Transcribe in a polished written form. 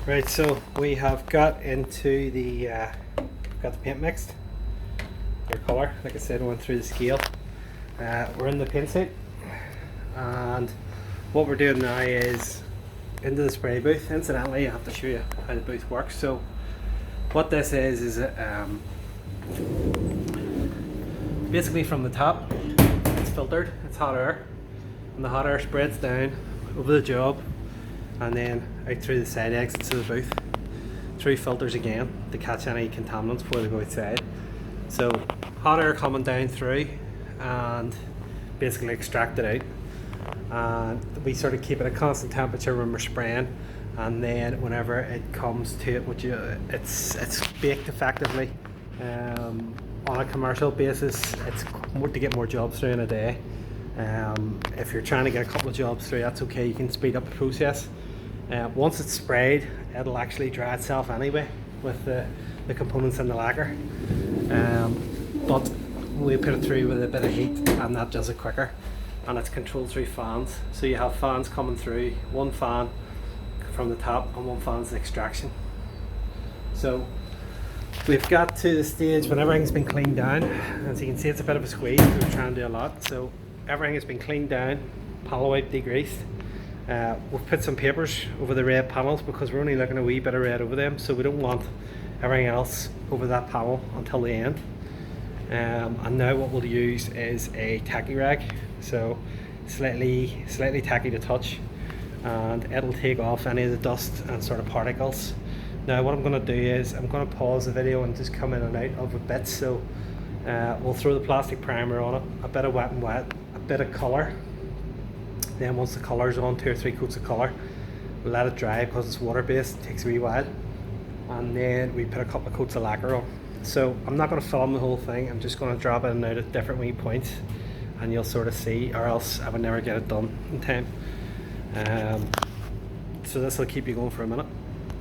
Right, so we have got into got the paint mixed. Their colour, like I said, went through the scale. We're in the paint suit, and what we're doing now is into the spray booth. Incidentally, I have to show you how the booth works. So what this is basically from the top, it's filtered, it's hot air, and the hot air spreads down over the job and then out through the side exits of the booth, through filters again to catch any contaminants before they go outside. So hot air coming down through and basically extract it out, and we sort of keep it at a constant temperature when we're spraying, and then whenever it comes to it, it's baked effectively. On a commercial basis, it's more to get more jobs through in a day. If you're trying to get a couple of jobs through, that's okay, you can speed up the process. Once it's sprayed, it'll actually dry itself anyway with the components in the lacquer, but we put it through with a bit of heat and that does it quicker, and it's controlled through fans. So you have fans coming through, one fan from the top and one fan's the extraction. So we've got to the stage when everything's been cleaned down. As you can see, it's a bit of a squeeze, we're trying to do a lot. So everything has been cleaned down, panel wipe degreased. We've put some papers over the red panels because we're only looking a wee bit of red over them, so we don't want everything else over that panel until the end. And now what we'll use is a tacky rag, so slightly tacky to touch, and it'll take off any of the dust and sort of particles. Now what I'm going to do is I'm going to pause the video and just come in and out of a bit. So we'll throw the plastic primer on it, a bit of wet and wet, a bit of colour. Then once the colour's on, 2 or 3 coats of colour, we'll let it dry because it's water based, it takes a wee while, and then we put a couple of coats of lacquer on. So I'm not going to film the whole thing, I'm just going to drop it in and out at different wee points and you'll sort of see, or else I would never get it done in time. So this will keep you going for a minute.